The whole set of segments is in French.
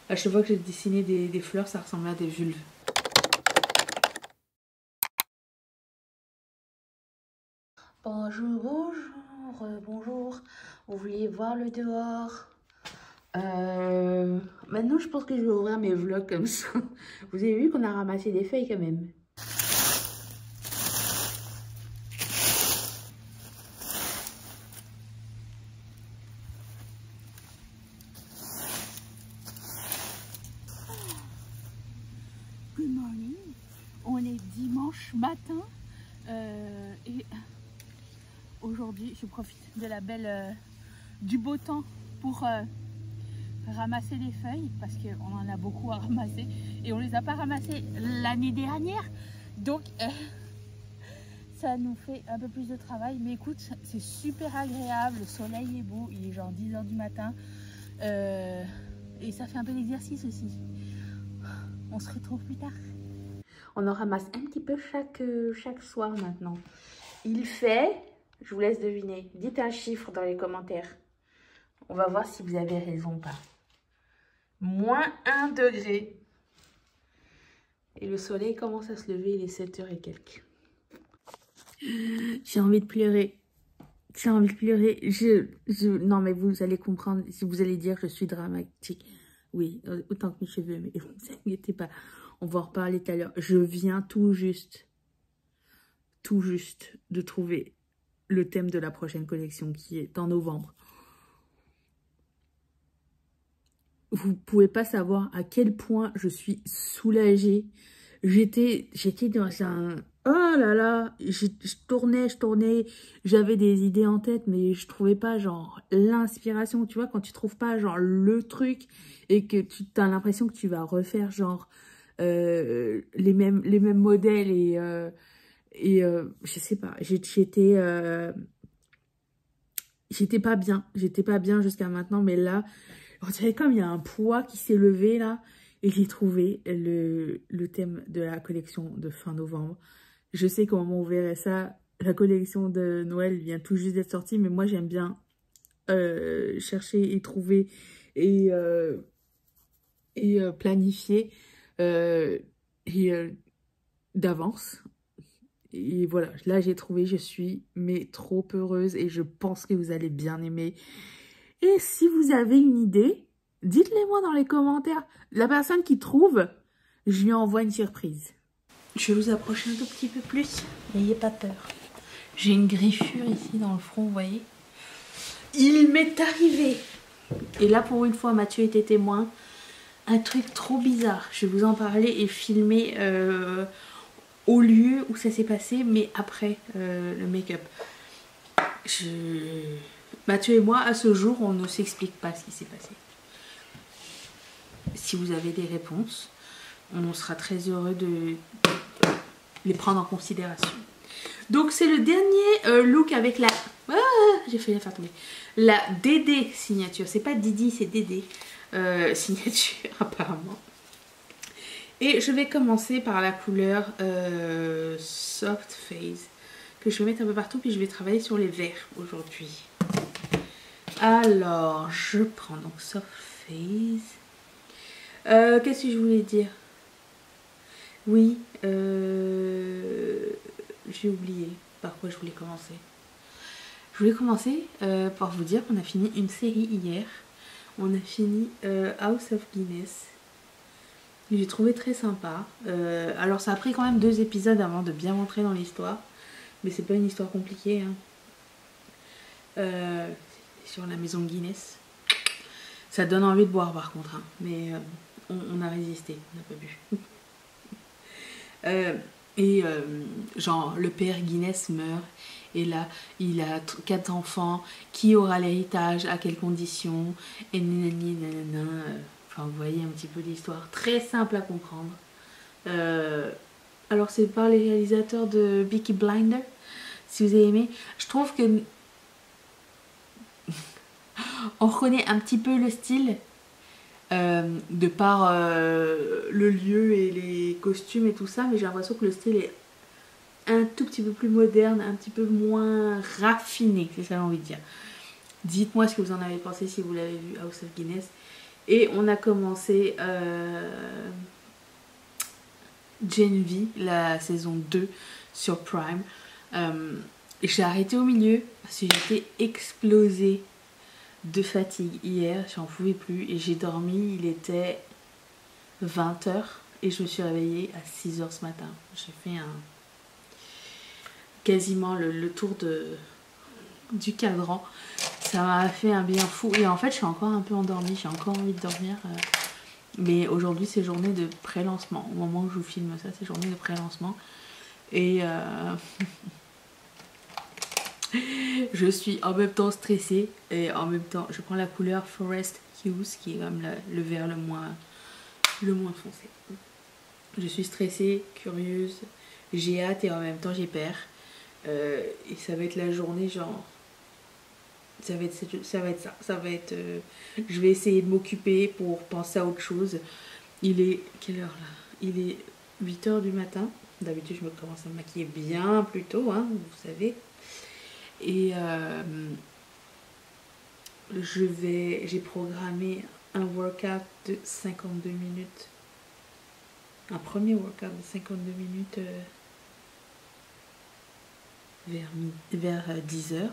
À chaque fois que j'ai dessiné des fleurs, ça ressemblait à des vulves. Bonjour, bonjour, bonjour. Vous vouliez voir le dehors? Maintenant, je pense que je vais ouvrir mes vlogs comme ça. Vous avez vu qu'on a ramassé des feuilles quand même. Good morning. On est dimanche matin et aujourd'hui, je profite de la belle, du beau temps pour ramasser les feuilles parce qu'on en a beaucoup à ramasser et on les a pas ramassées l'année dernière, donc ça nous fait un peu plus de travail. Mais écoute, c'est super agréable, le soleil est beau, il est genre 10 h du matin et ça fait un peu d'exercice aussi. On se retrouve plus tard. On en ramasse un petit peu chaque soir maintenant. Il fait, je vous laisse deviner, dites un chiffre dans les commentaires. On va voir si vous avez raison ou pas. -1 degré. Et le soleil commence à se lever, il est 7 h et quelques. J'ai envie de pleurer. J'ai envie de pleurer. Non, mais vous allez comprendre, si vous allez dire que je suis dramatique. Oui, autant que mes cheveux, mais ne vous inquiétez pas. On va en reparler tout à l'heure. Je viens tout juste de trouver le thème de la prochaine collection qui est en novembre. Vous pouvez pas savoir à quel point je suis soulagée. J'étais dans un... Oh là là, je tournais, j'avais des idées en tête, mais je trouvais pas genre l'inspiration, tu vois, quand tu trouves pas genre le truc et que tu as l'impression que tu vas refaire genre les mêmes modèles et je sais pas, j'étais pas bien jusqu'à maintenant, mais là, on dirait comme il y a un poids qui s'est levé là, et j'ai trouvé le thème de la collection de fin novembre. Je sais qu'au moment où vous verrez ça, la collection de Noël vient tout juste d'être sortie, mais moi j'aime bien chercher et trouver et planifier d'avance. Et voilà, là j'ai trouvé, je suis mais trop heureuse et je pense que vous allez bien aimer. Et si vous avez une idée, dites-les moi dans les commentaires. La personne qui trouve, je lui envoie une surprise. Je vais vous approcher un tout petit peu plus, n'ayez pas peur. J'ai une griffure ici dans le front, vous voyez. Il m'est arrivé, et là pour une fois Mathieu était témoin, un truc trop bizarre. Je vais vous en parler et filmer au lieu où ça s'est passé, mais après le make-up. Mathieu et moi, à ce jour, on ne s'explique pas ce qui s'est passé. Si vous avez des réponses, on sera très heureux de les prendre en considération. Donc c'est le dernier look avec la... Ah, j'ai failli la faire tomber. La Dédé signature. C'est pas Didi, c'est Dédé signature apparemment. Et je vais commencer par la couleur Soft Phase, que je vais mettre un peu partout, puis je vais travailler sur les verts aujourd'hui. Alors, je prends donc Soft Phase. Qu'est-ce que je voulais dire? Oui, j'ai oublié par quoi je voulais commencer. Je voulais commencer par vous dire qu'on a fini une série hier. On a fini House of Guinness. J'ai trouvé très sympa. Alors ça a pris quand même 2 épisodes avant de bien rentrer dans l'histoire. Mais c'est pas une histoire compliquée. Hein. Sur la maison Guinness. Ça donne envie de boire par contre. Hein. Mais on a résisté. On n'a pas bu. Genre le père Guinness meurt. Et là, il a 4 enfants. Qui aura l'héritage? À quelles conditions? Et nanani, nanana. Enfin, vous voyez un petit peu l'histoire. Très simple à comprendre. Alors, c'est par les réalisateurs de Peaky Blinders. Si vous avez aimé. Je trouve que... on reconnaît un petit peu le style. De par le lieu et les costumes et tout ça. Mais j'ai l'impression que le style est un tout petit peu plus moderne, un petit peu moins raffiné, c'est ça que j'ai envie de dire. Dites-moi ce que vous en avez pensé si vous l'avez vu, House of Guinness. Et on a commencé Gen V, la saison 2 sur Prime. J'ai arrêté au milieu parce que j'étais explosée de fatigue hier, j'en pouvais plus et j'ai dormi, il était 20h et je me suis réveillée à 6h ce matin. J'ai fait quasiment le tour du cadran. Ça m'a fait un bien fou et en fait je suis encore un peu endormie, j'ai encore envie de dormir. Mais aujourd'hui c'est journée de pré-lancement. Au moment où je vous filme ça, c'est journée de pré-lancement. Et je suis en même temps stressée et en même temps je prends la couleur Forest Hues qui est comme le vert le moins foncé. Je suis stressée, curieuse, j'ai hâte et en même temps j'ai peur. Et ça va être la journée genre... Ça va être je vais essayer de m'occuper pour penser à autre chose. Il est... Quelle heure là? Il est 8h du matin. D'habitude je me commence à me maquiller bien plus tôt, hein, vous savez. Et j'ai programmé un workout de 52 minutes. Un premier workout de 52 minutes vers 10h.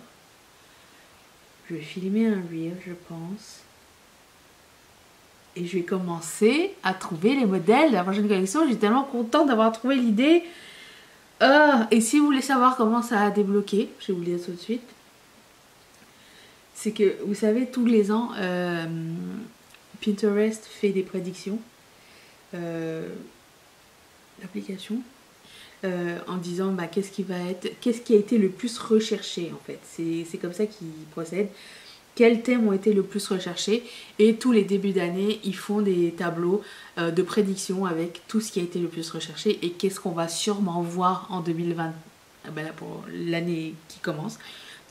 Je vais filmer un reel, je pense. Et je vais commencer à trouver les modèles de la prochaine collection. Je suis tellement contente d'avoir trouvé l'idée. Et si vous voulez savoir comment ça a débloqué, je vais vous le dire tout de suite. C'est que, vous savez, tous les ans, Pinterest fait des prédictions. L'application. En disant bah, qu'est-ce qui a été le plus recherché en fait. C'est comme ça qu'ils procèdent. Quels thèmes ont été le plus recherchés et tous les débuts d'année ils font des tableaux de prédiction avec tout ce qui a été le plus recherché et qu'est-ce qu'on va sûrement voir en 2020 ben là, pour l'année qui commence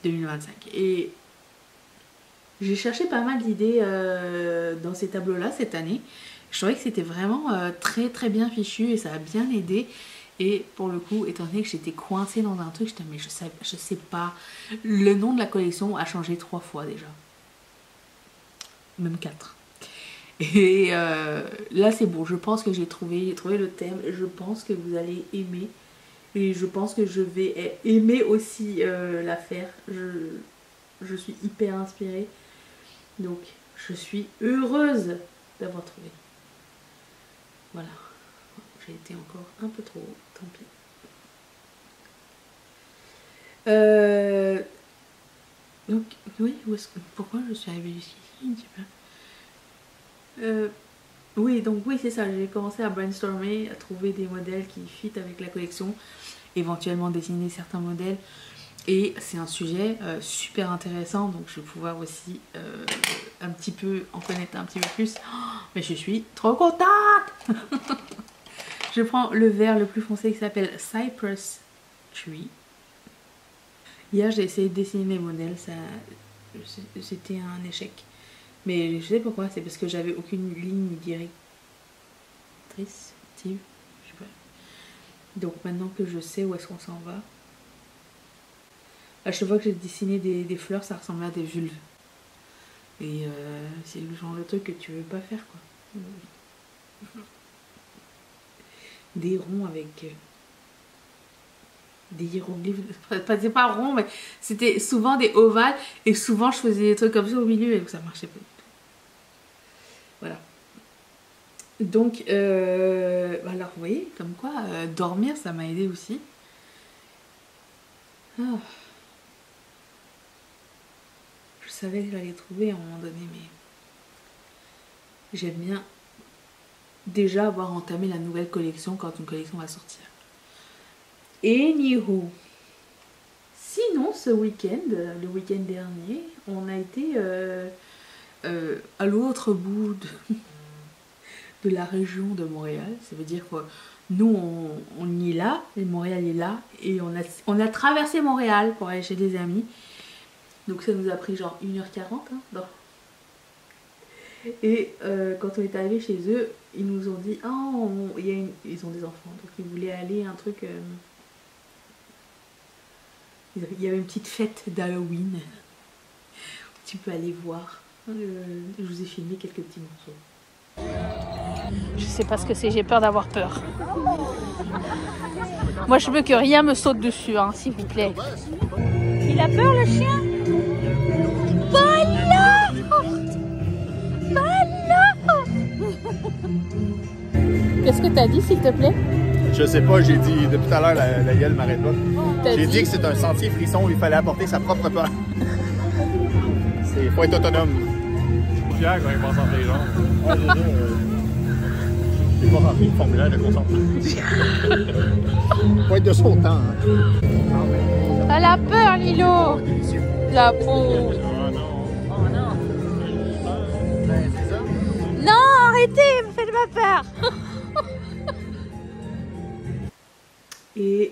2025. Et j'ai cherché pas mal d'idées dans ces tableaux là cette année. Je trouvais que c'était vraiment très très bien fichu et ça a bien aidé. Et pour le coup, étant donné que j'étais coincée dans un truc, j'étais mais je sais pas. Le nom de la collection a changé 3 fois déjà. Même 4. Et là c'est bon, je pense que j'ai trouvé le thème. Je pense que vous allez aimer. Et je pense que je vais aimer aussi la faire. Je suis hyper inspirée. Donc je suis heureuse d'avoir trouvé. Voilà. J'ai été encore un peu trop haut, tant pis. Donc, oui, pourquoi je suis arrivée ici? Oui, donc oui, c'est ça. J'ai commencé à brainstormer, à trouver des modèles qui fit avec la collection, éventuellement dessiner certains modèles. Et c'est un sujet super intéressant, donc je vais pouvoir aussi un petit peu en connaître un petit peu plus. Oh, mais je suis trop contente. Je prends le vert le plus foncé qui s'appelle Cypress Tree. Hier, j'ai essayé de dessiner mes modèles, c'était un échec. Mais je sais pourquoi, c'est parce que j'avais aucune ligne directrice. Je sais pas. Donc maintenant que je sais où est-ce qu'on s'en va. À chaque fois que j'ai dessiné des fleurs, ça ressemblait à des vulves. Et c'est le genre de truc que tu veux pas faire, quoi. Des ronds avec des hiéroglyphes, c'est pas rond mais c'était souvent des ovales et souvent je faisais des trucs comme ça au milieu et ça marchait pas du tout. Voilà. Donc alors vous voyez comme quoi dormir ça m'a aidé aussi. Oh. Je savais que j'allais trouver à un moment donné mais j'aime bien déjà avoir entamé la nouvelle collection quand une collection va sortir. Anywho, sinon ce week-end, le week-end dernier, on a été à l'autre bout de la région de Montréal. Ça veut dire que nous on y est là, et Montréal est là, et on a traversé Montréal pour aller chez des amis. Donc ça nous a pris genre 1h40. Hein, non. Et quand on est arrivé chez eux, ils nous ont dit oh, ils ont des enfants, donc ils voulaient aller à un truc. Il y avait une petite fête d'Halloween. Tu peux aller voir. Je vous ai filmé quelques petits morceaux. Je sais pas ce que c'est, j'ai peur d'avoir peur. Moi je veux que rien me saute dessus, hein, s'il vous plaît. Il a peur le chien? Voilà! Voilà! Qu'est-ce que t'as dit s'il te plaît? Je sais pas, j'ai dit depuis tout à l'heure, la gueule m'arrête pas. J'ai dit dit que c'est un sentier frisson où il fallait apporter sa propre peur. Il faut être autonome. Je suis fier quand il passe entre les jambes. Ouais, déjà, j'ai pas rempli le formulaire de consentement. Faut être de son temps. Hein. Elle a peur, Lilo! La pauvre! Oh non. Oh non! Ben, c'est ça. Non, arrêtez, me faites pas peur! Et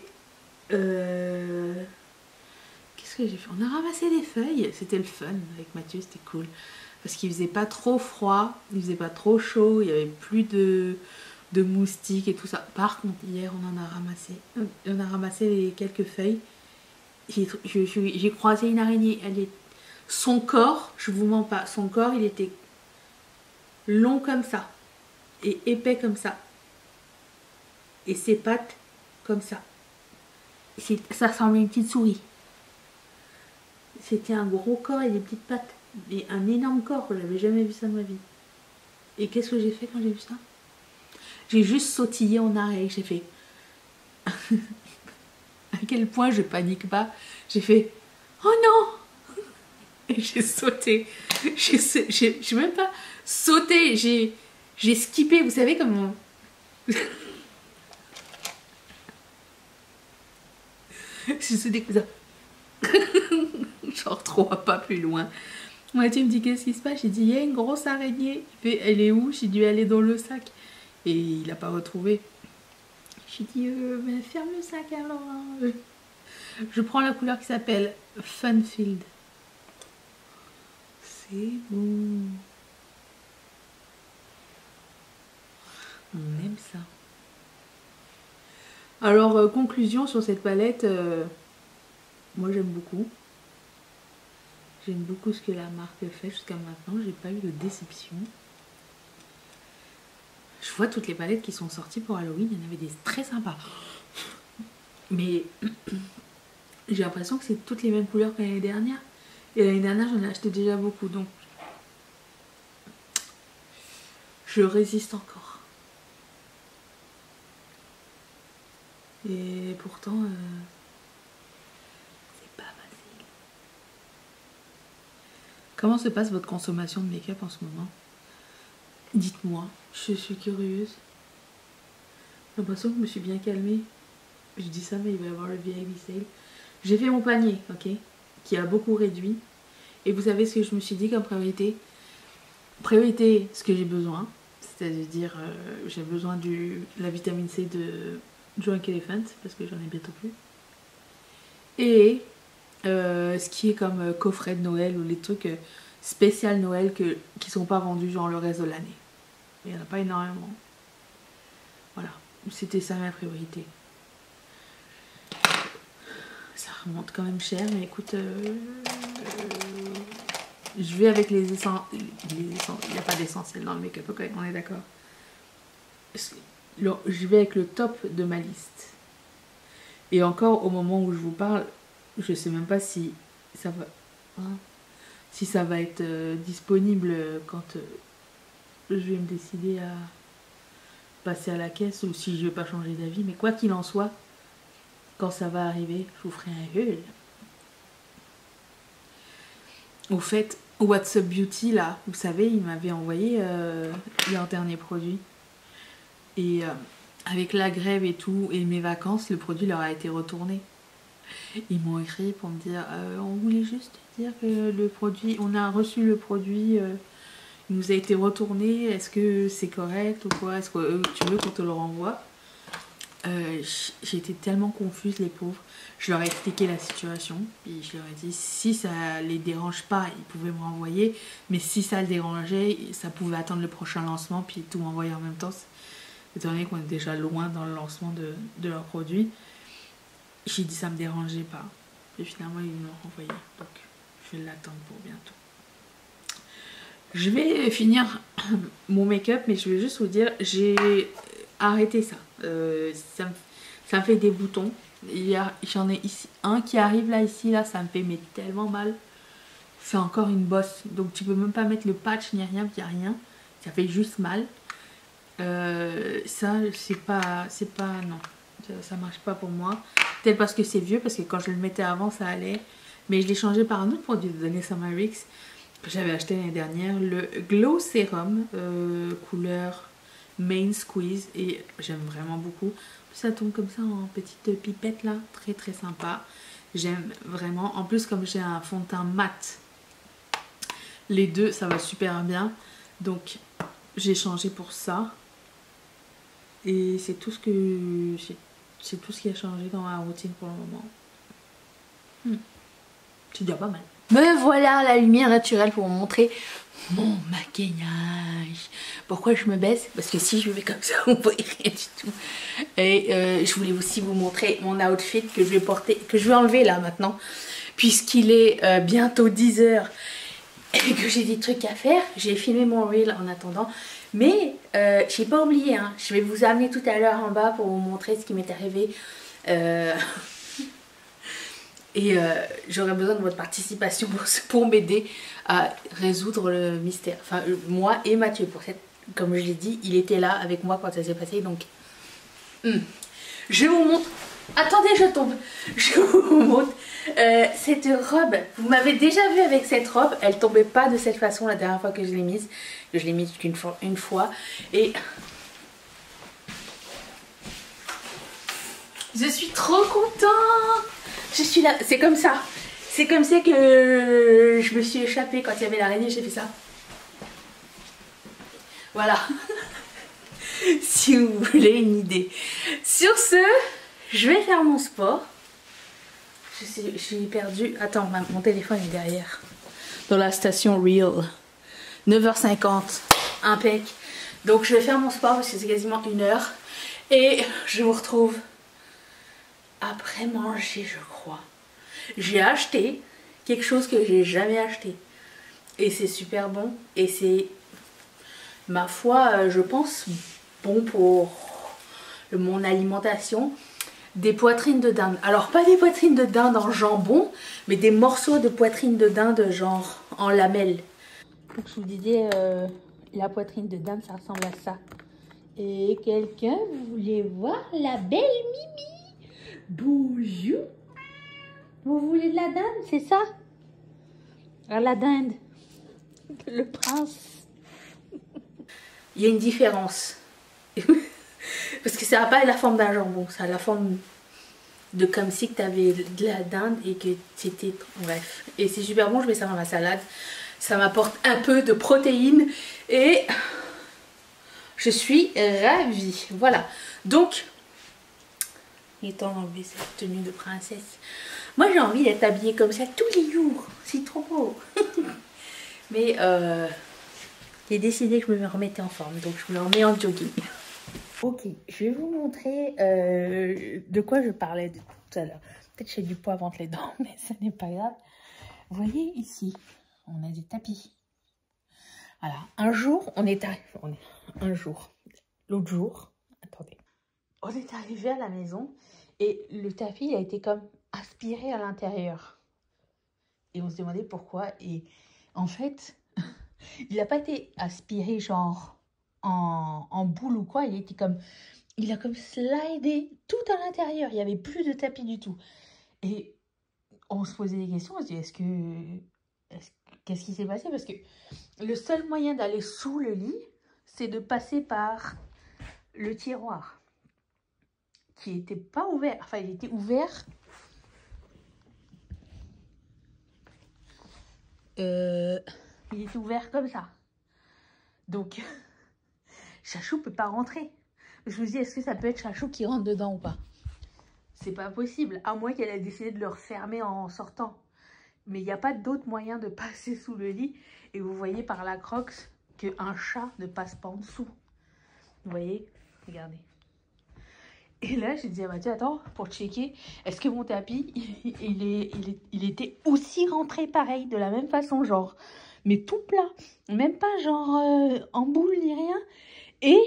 qu'est-ce que j'ai fait? On a ramassé des feuilles, c'était le fun avec Mathieu, c'était cool. Parce qu'il faisait pas trop froid, il faisait pas trop chaud, il y avait plus de moustiques et tout ça. Par contre, hier, on a ramassé les quelques feuilles. J'ai croisé une araignée. Son corps, je vous mens pas, son corps, il était long comme ça et épais comme ça. Et ses pattes comme ça. Ça ressemblait à une petite souris. C'était un gros corps et des petites pattes. Et un énorme corps, j'avais jamais vu ça de ma vie. Et qu'est-ce que j'ai fait quand j'ai vu ça? J'ai juste sautillé en arrêt. J'ai fait... à quel point je panique pas. J'ai fait... Oh non! Et j'ai sauté. J'ai même pas sauté. J'ai skippé. Vous savez comment... J'ai sauté comme ça. Genre 3 pas plus loin. Mathieu me dit qu'est-ce qui se passe? J'ai dit il y a une grosse araignée. Il fait, elle est où? J'ai dû aller dans le sac. Et il n'a pas retrouvé. J'ai dit mais ferme le sac alors. Hein. Je prends la couleur qui s'appelle Funfield. C'est bon. On aime ça. Alors conclusion sur cette palette. Moi j'aime beaucoup. J'aime beaucoup ce que la marque fait jusqu'à maintenant. J'ai pas eu de déception. Je vois toutes les palettes qui sont sorties pour Halloween. Il y en avait des très sympas. Mais j'ai l'impression que c'est toutes les mêmes couleurs que l'année dernière. Et l'année dernière, j'en ai acheté déjà beaucoup. Donc, je résiste encore. Et pourtant, c'est pas facile. Comment se passe votre consommation de make-up en ce moment? Dites-moi, je suis curieuse. J'ai l'impression que je me suis bien calmée. Je dis ça, mais il va y avoir le VIP sale. J'ai fait mon panier, ok, qui a beaucoup réduit. Et vous savez ce que je me suis dit comme priorité? Priorité, ce que j'ai besoin. C'est-à-dire, j'ai besoin de la vitamine C de Drunk Elephant, parce que j'en ai bientôt plus. Et ce qui est comme coffret de Noël ou les trucs spécial Noël qui sont pas vendus genre le reste de l'année. Il n'y en a pas énormément. Voilà, c'était ça ma priorité. Ça remonte quand même cher, mais écoute, je vais avec les essentiels. Il n'y a pas d'essentiel dans le make-up, ok, on est d'accord. Je vais avec le top de ma liste. Et encore, au moment où je vous parle, je sais même pas si ça va... Hein, si ça va être disponible quand je vais me décider à passer à la caisse ou si je vais pas changer d'avis. Mais quoi qu'il en soit, quand ça va arriver, je vous ferai un haul. Au fait, What's Up Beauty, là, vous savez, il m'avait envoyé leur dernier produit. Et avec la grève et tout, et mes vacances, le produit leur a été retourné. Ils m'ont écrit pour me dire on voulait juste dire que le produit, on a reçu le produit, il nous a été retourné, est-ce que c'est correct ou quoi, est-ce que tu veux qu'on te le renvoie? J'ai été tellement confuse, les pauvres. Je leur ai expliqué la situation, puis je leur ai dit si ça les dérange pas, ils pouvaient me renvoyer, mais si ça le dérangeait, ça pouvait attendre le prochain lancement, puis tout m'envoyer en même temps, étant donné qu'on est déjà loin dans le lancement de leurs produits. J'ai dit ça me dérangeait pas. Et finalement, ils m'ont renvoyé. Donc, je vais l'attendre pour bientôt. Je vais finir mon make-up, mais je vais juste vous dire, j'ai arrêté ça. Ça me fait des boutons. J'en ai ici un qui arrive là, ici, là, ça me fait mais tellement mal. C'est encore une bosse. Donc tu peux même pas mettre le patch ni rien, il n'y a rien. Ça fait juste mal. Ça, non. Ça marche pas pour moi. Peut-être parce que c'est vieux, parce que quand je le mettais avant, ça allait. Mais je l'ai changé par un autre produit de Vanessa Marix que j'avais acheté l'année dernière, le Glow Serum couleur Main Squeeze, et j'aime vraiment beaucoup. Ça tombe comme ça en petite pipette là, très très sympa. J'aime vraiment. En plus, comme j'ai un fond de teint mat, les deux ça va super bien. Donc j'ai changé pour ça. Et c'est tout ce que c'est tout ce qui a changé dans ma routine pour le moment. C'est déjà pas mal. Me voilà la lumière naturelle pour vous montrer mon maquillage. Pourquoi je me baisse? Parce que si je me mets comme ça, vous ne voyez rien du tout. Et je voulais aussi vous montrer mon outfit que je vais porter, que je vais enlever là maintenant, puisqu'il est bientôt 10 h et que j'ai des trucs à faire. J'ai filmé mon reel en attendant. Mais j'ai pas oublié, hein. Je vais vous amener tout à l'heure en bas pour vous montrer ce qui m'est arrivé. Et j'aurais besoin de votre participation pour m'aider à résoudre le mystère. Enfin, moi et Mathieu, comme je l'ai dit, il était là avec moi quand ça s'est passé. Donc, je vous montre. Attendez, je tombe. Je vous montre cette robe. Vous m'avez déjà vu avec cette robe. Elle tombait pas de cette façon la dernière fois que je l'ai mise. Je l'ai mise qu'une fois. Et je suis trop contente. Je suis là. C'est comme ça. C'est comme ça que je me suis échappée quand il y avait l'araignée. J'ai fait ça. Voilà. Si vous voulez une idée. Sur ce, je vais faire mon sport. Je suis perdue. Attends, mon téléphone est derrière. Dans la station Reel. 9h50. Impec. Donc je vais faire mon sport parce que c'est quasiment 1 heure. Et je vous retrouve après manger, je crois. J'ai acheté quelque chose que j'ai jamais acheté. Et c'est super bon. Et c'est, ma foi, je pense, bon pour mon alimentation. Des poitrines de dinde. Alors pas des poitrines de dinde en jambon, mais des morceaux de poitrine de dinde genre en lamelles. Donc je vous disais, la poitrine de dinde, ça ressemble à ça. Et quelqu'un voulait voir la belle Mimi? Bonjour. Vous voulez de la dinde, c'est ça? Ah, la dinde. Le prince. Il y a une différence. Parce que ça n'a pas la forme d'un jambon, ça a la forme de comme si tu avais de la dinde et que c'était... Bref. Et c'est super bon, je mets ça dans ma salade. Ça m'apporte un peu de protéines et je suis ravie. Voilà. Donc, il est temps d'enlever cette tenue de princesse. Moi, j'ai envie d'être habillée comme ça tous les jours. C'est trop beau. Mais j'ai décidé que je me remettais en forme. Donc, je me remets en jogging. Ok, je vais vous montrer de quoi je parlais tout à l'heure. Peut-être que j'ai du poids entre les dents, mais ce n'est pas grave. Vous voyez ici, on a des tapis. Voilà, un jour, on est arrivé... L'autre jour, attendez. On est arrivé à la maison et le tapis il a été comme aspiré à l'intérieur. Et on se demandait pourquoi. Et en fait, il n'a pas été aspiré genre... En boule ou quoi, il a comme slidé tout à l'intérieur, il n'y avait plus de tapis du tout. Et on se posait des questions, on se dit qu'est-ce qui s'est passé? Parce que le seul moyen d'aller sous le lit, c'est de passer par le tiroir qui n'était pas ouvert, enfin il était ouvert. Il était ouvert comme ça. Donc Chachou peut pas rentrer. Je me dis, est-ce que ça peut être Chachou qui rentre dedans ou pas? C'est pas possible, à moins qu'elle ait décidé de le refermer en sortant. Mais il n'y a pas d'autre moyen de passer sous le lit. Et vous voyez par la crocs qu'un chat ne passe pas en dessous. Vous voyez? Regardez. Et là, j'ai dit à Mathieu, attends, pour checker, est-ce que mon tapis, il était aussi rentré pareil, de la même façon, genre mais tout plat. Même pas genre en boule ni rien. Et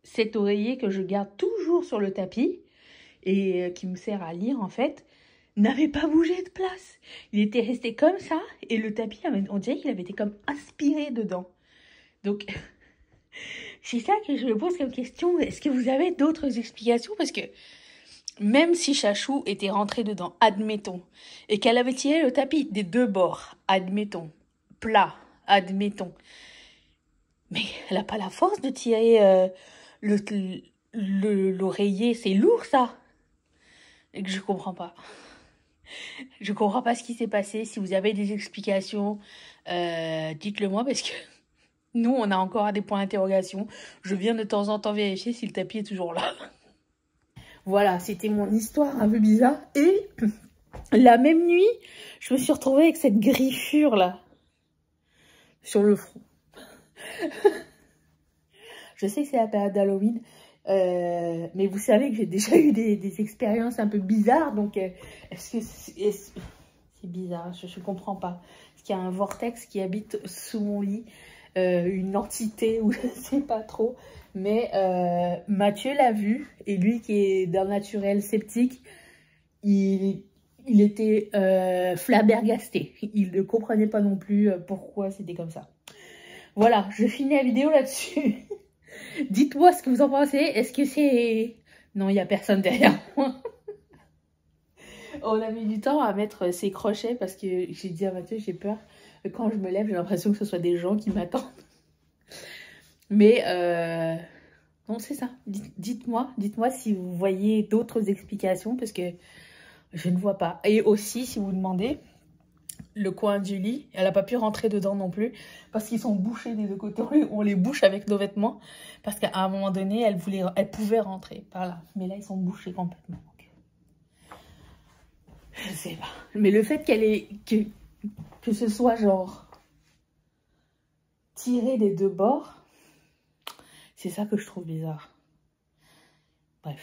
cet oreiller que je garde toujours sur le tapis et qui me sert à lire en fait, n'avait pas bougé de place. Il était resté comme ça et le tapis, on dirait qu'il avait été comme aspiré dedans. Donc, c'est ça que je me pose comme question. Est-ce que vous avez d'autres explications? Parce que même si Chachou était rentré dedans, admettons, et qu'elle avait tiré le tapis des deux bords, admettons, plat, admettons, mais elle n'a pas la force de tirer l'oreiller. C'est lourd, ça. Et que je comprends pas. Je comprends pas ce qui s'est passé. Si vous avez des explications, dites-le moi parce que nous, on a encore des points d'interrogation. Je viens de temps en temps vérifier si le tapis est toujours là. Voilà, c'était mon histoire un peu bizarre. Et la même nuit, je me suis retrouvée avec cette griffure là sur le front. Je sais que c'est la période d'Halloween. Mais vous savez que j'ai déjà eu des expériences un peu bizarres, donc est-ce que c'est bizarre, je comprends pas. Est-ce qu'il y a un vortex qui habite sous mon lit, une entité ou je sais pas trop, mais Mathieu l'a vu, et lui qui est d'un naturel sceptique, il était flabbergasté, il ne comprenait pas non plus pourquoi c'était comme ça. Voilà, je finis la vidéo là-dessus. Dites-moi ce que vous en pensez. Est-ce que c'est... Non, il n'y a personne derrière moi. On a mis du temps à mettre ces crochets parce que j'ai dit à Mathieu, j'ai peur. Quand je me lève, j'ai l'impression que ce soit des gens qui m'attendent. Mais, non, c'est ça. Dites-moi si vous voyez d'autres explications parce que je ne vois pas. Et aussi, si vous demandez... le coin du lit, elle n'a pas pu rentrer dedans non plus parce qu'ils sont bouchés des deux côtés. On les bouche avec nos vêtements parce qu'à un moment donné, elle pouvait rentrer par là. Mais là, ils sont bouchés complètement. Donc, je sais pas. Mais le fait que ce soit genre tiré des deux bords, c'est ça que je trouve bizarre. Bref.